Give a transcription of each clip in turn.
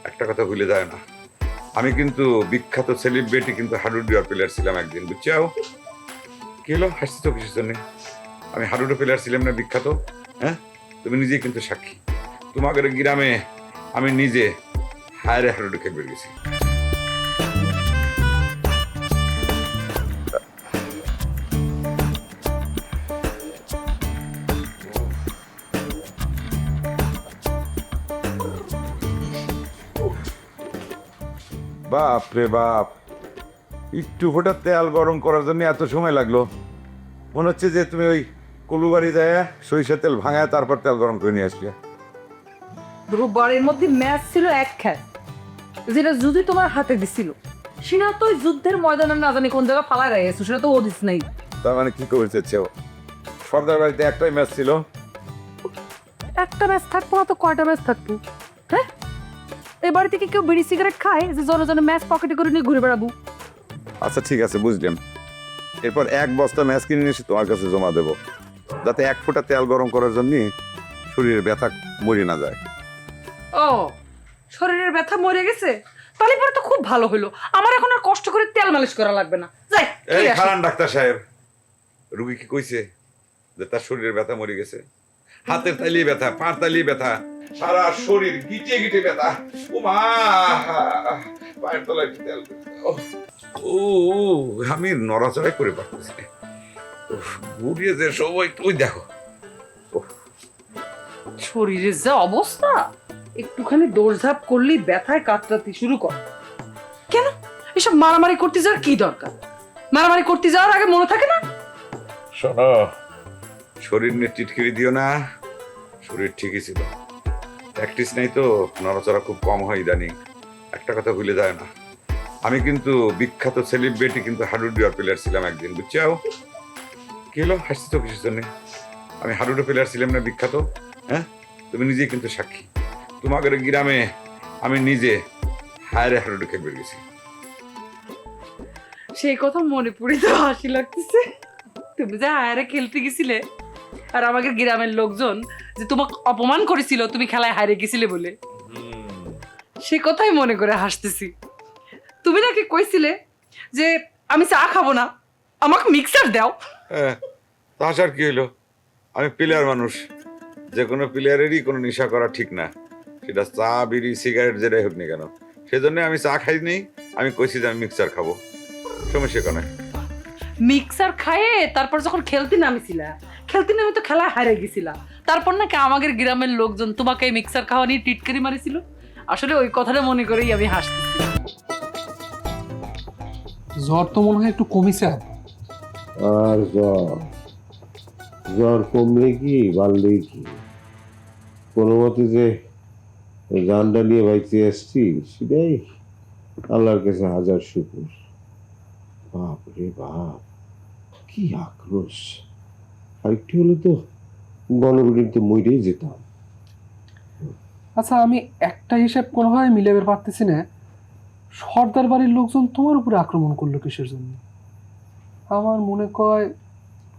একটা কথা ভুলে যায় না, আমি কিন্তু বিখ্যাত সেলিব্রিটি কিন্তু হাডুডু প্লেয়ার ছিলাম একদিন, বুঝছো? কি হলো, হাসছি তো কিছুর জন্য? আমি হাডুডু প্লেয়ার ছিলাম না বিখ্যাত? হ্যাঁ, তুমি নিজেই কিন্তু সাক্ষী। তোমাদের গ্রামে আমি নিজে হায়রে হাডুডু খেলবে গেছি। বাপ রে বাপ, একটু ফোটা তেল গরম করার জন্য এত সময় লাগলো? মনে হচ্ছে যে তুমি ওই কলুবাড়ি যায় সরিষার তেল ভাঙায় তারপর তেল গরম করে নিয়ে আসলে। বাড়ির মধ্যে ম্যাচ ছিল এক খ্যাত, যেটা যদি তোমার হাতে দিছিল সেটা তো ওই যুদ্ধের ময়দানে না জানি কোন জায়গায় ফালা রয়েছে, সেটা তো ও দিস নাই। তার মানে কি করে চাচ্ছে ও? সর্দার বাড়িতে একটাই ম্যাচ ছিল। একটা ম্যাচ থাকবো না তো কয়টা ম্যাচ থাকবো? হ্যাঁ, এই বাড়ি থেকে কেউ বিড়ি সিগারেট খায় যে জনে জনে ম্যাচ পকেটে করে নিয়ে ঘুরে বেড়াবো? আচ্ছা ঠিক আছে, বুঝলাম। এরপর এক বস্তা ম্যাচ কিনে এসে তোমার কাছে জমা দেবো, যাতে এক ফোঁটা তেল গরম করার জন্য শরীরের ব্যথা মরে না যায়। ও, শরীরের ব্যথা মরে গেছে? তাহলে পরে তো খুব ভালো হলো, আমার এখন আর কষ্ট করে তেল মালিশ করা লাগবে না। যাই এই খেয়ে আসি। খারান ডাক্তার সাহেব, রুগী কি কইছে যে তার শরীরের ব্যথা মরে গেছে? হাতের তালিয়ে ব্যথা, পার তালিয়ে ব্যথা, সারা শরীর গিটে গিটে ব্যথা। ও মা, পায়ের তলায় একটু তেল দিতে দাও। ও, আমি নড়াচড়াই করে পারতেছি না। উফ, বুড়িয়ে যে সময় তুই দেখো। শরীরের যা অবস্থা, একটুখানি দৌড়ঝাঁপ করলেই ব্যথায় কাতরাতে শুরু কর। কেন এসব মারামারি করতে যাওয়ার কি দরকার? মারামারি করতে যাওয়ার আগে মনে থাকে না? শোনো, শরীর নিয়ে টিটকিরি দিও না, শরীর ঠিকই ছিল, প্র্যাকটিস নাই তো, নড়াচড়া খুব কম হয় ইদানিং। একটা কথা ভুলে যায় না, আমি কিন্তু বিখ্যাত সেলিব্রিটি কিন্তু হাডুডু প্লেয়ার ছিলাম একদিন, বুঝছো? কি হলো, হাসছি তো কিছুর জন্য? আমি হাডুডু প্লেয়ার ছিলাম না বিখ্যাত? হ্যাঁ, তুমি নিজেই কিন্তু সাক্ষী। তোমাদের গ্রামে আমি নিজে হায়রে হাডুডু খেলবে গেছি। সেই কথা মনে পড়ে তো হাসি লাগতেছে। তুমি যে হায়ারে খেলতে গেছিলে আর আমাদের গ্রামের লোকজন যে তোমাকে অপমান করেছিল তুমি খেলায় হারে গেছিলে বলে, সে কথাই মনে করে হাসতেছি। তুমি নাকি কইছিলে যে আমি চা খাবো না, আমাকে মিক্সার দাও। হ্যাঁ, তাছাড়া কি হলো? আমি প্লেয়ার মানুষ, যে কোনো প্লেয়ারেরই কোনো নেশা করা ঠিক না, সেটা চা বিড়ি সিগারেট যেটাই হোক না কেন। সেজন্য আমি চা খাই নেই, আমি কইছি যে আমি মিক্সার খাবো। সমস্যা কেন? মিক্সার খায়ে তারপর যখন খেলতে নামিছিলা, খেলতে নামি তো খেলা হারে গেছিলা, তারপর নাকি আমাদের গ্রামের লোকজন তোমাকে এই মিক্সার খাওয়া নিয়ে টিটকারি মারিছিল। আসলে ওই কথাটা মনে করেই আমি হাসতেছি। জ্বর তো মনে হয় একটু কমিছে। আর জ্বর জ্বর কমলে কি বাড়লে কি, কোনো মতে যে গানটা নিয়ে বাইতে আসছি সেটাই আল্লাহর কাছে হাজার শুকুর। বাপ রে বাপ, কি আক্রোশ! আরেকটু হলে তো গণবিড়িতে মরেই যেতাম। আচ্ছা, আমি একটা হিসাব কোনোভাবে মিলাতে পারতেছি না, সর্দার বাড়ির লোকজন তোমার উপরে আক্রমণ করলো কিসের জন্য? আমার মনে কয়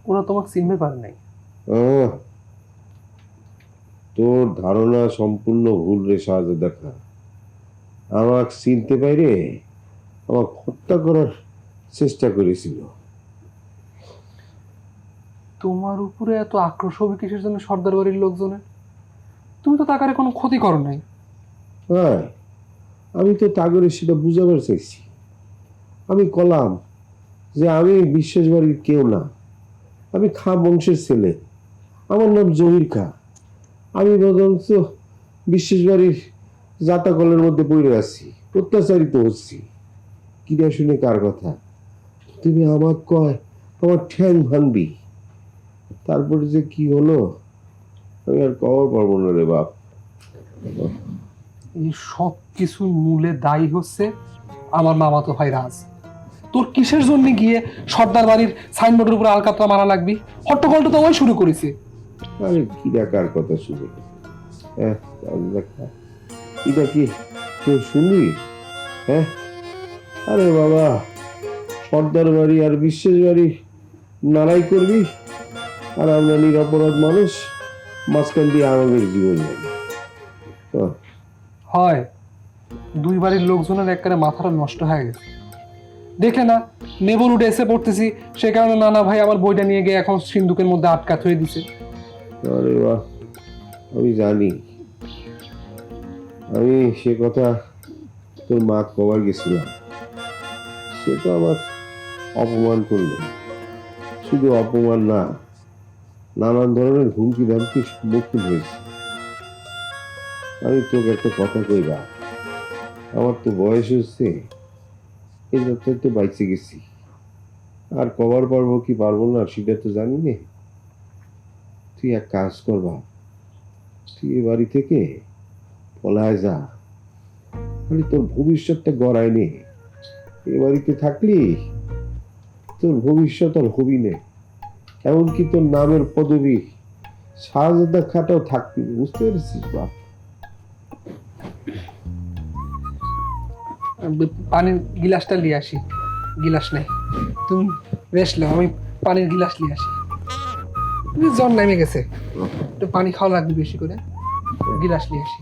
ওরা তোমাকে চিনতে পারে নাই। আহ, তোর ধারণা সম্পূর্ণ ভুল রে সাহায্য দেখা। আমাকে চিনতে পাইরে আমাকে হত্যা করার চেষ্টা করেছিল। তোমার উপরে এত আক্রোশ হবে কিসের জন্য সর্দার বাড়ির লোকজনের? তুমি তো তাকারে কোনো ক্ষতি করো নাই। হ্যাঁ, আমি তো তাগরে সেটা বুঝাবার চাইছি। আমি কলাম যে আমি বিশ্বাস বাড়ির কেউ না, আমি খা বংশের ছেলে, আমার নাম জহির খা। আমি বরঞ্চ বিশ্বাস বাড়ির জাতাকলের মধ্যে পড়ে আছি, অত্যাচারিত হচ্ছি। কিরা শুনে কার কথা? তুমি আমার কয় আমার ঠ্যাং ভাঙবি। তারপরে যে কি হলো আমি আর কবার পারবো না রে বাপ। এই সব কিছুর মূলে দায়ী হচ্ছে আমার মামাতো ভাই রাজ। তোর কিসের জন্য গিয়ে সর্দার বাড়ির সাইনবোর্ডের উপরে আলকাতরা মারা লাগবি? হট্টগোলটা তো ওই শুরু করেছে। আরে কিরা কার কথা শুনে? এটা কি কেউ শুনবি? হ্যাঁ, আরে বাবা, সর্দার বাড়ি আর বিশ্বাস বাড়ি নাড়াই করবি, আর আমরা নিরপরাধ মানুষ মাঝখান দিয়ে আমাদের জীবন যাবে। হয়, দুই বাড়ির লোকজনের একবারে মাথাটা নষ্ট হয়ে গেছে। দেখলে না, নেবর উঠে এসে পড়তেছি, সে কারণে নানা ভাই আমার বইটা নিয়ে গিয়ে এখন সিন্ধুকের মধ্যে আটকা হয়ে দিছে। আরে বাহ, আমি জানি। আমি সে কথা তোর মা কবার গেছিলাম, সে তো আমার অপমান করলো। শুধু অপমান না, নানান ধরনের হুমকি ধামকি সম্মুখীন হয়েছে। আমি তোকে একটা কথা কইবা, আমার তো বয়স হচ্ছে, এই যাত্রায় তো বাইচে গেছি, আর কবার পারবো কি পারবো না সেটা তো জানি না। তুই এক কাজ করবা, তুই এ বাড়ি থেকে পলায় যা, খালি তোর ভবিষ্যৎটা গড়ায় নে। এ বাড়িতে থাকলি তোর ভবিষ্যৎ আর হবি নে, এমনকি তোর নামের পদবি শাহজাদা খাটাও থাকবি, বুঝতে পেরেছিস বাপ? পানির গিলাসটা নিয়ে আসি। গিলাস নেই, তুমি রেস্ট নাও, আমি পানির গিলাস নিয়ে আসি। জ্বর নেমে গেছে, একটু পানি খাওয়া লাগবে বেশি করে, গিলাস নিয়ে আসি।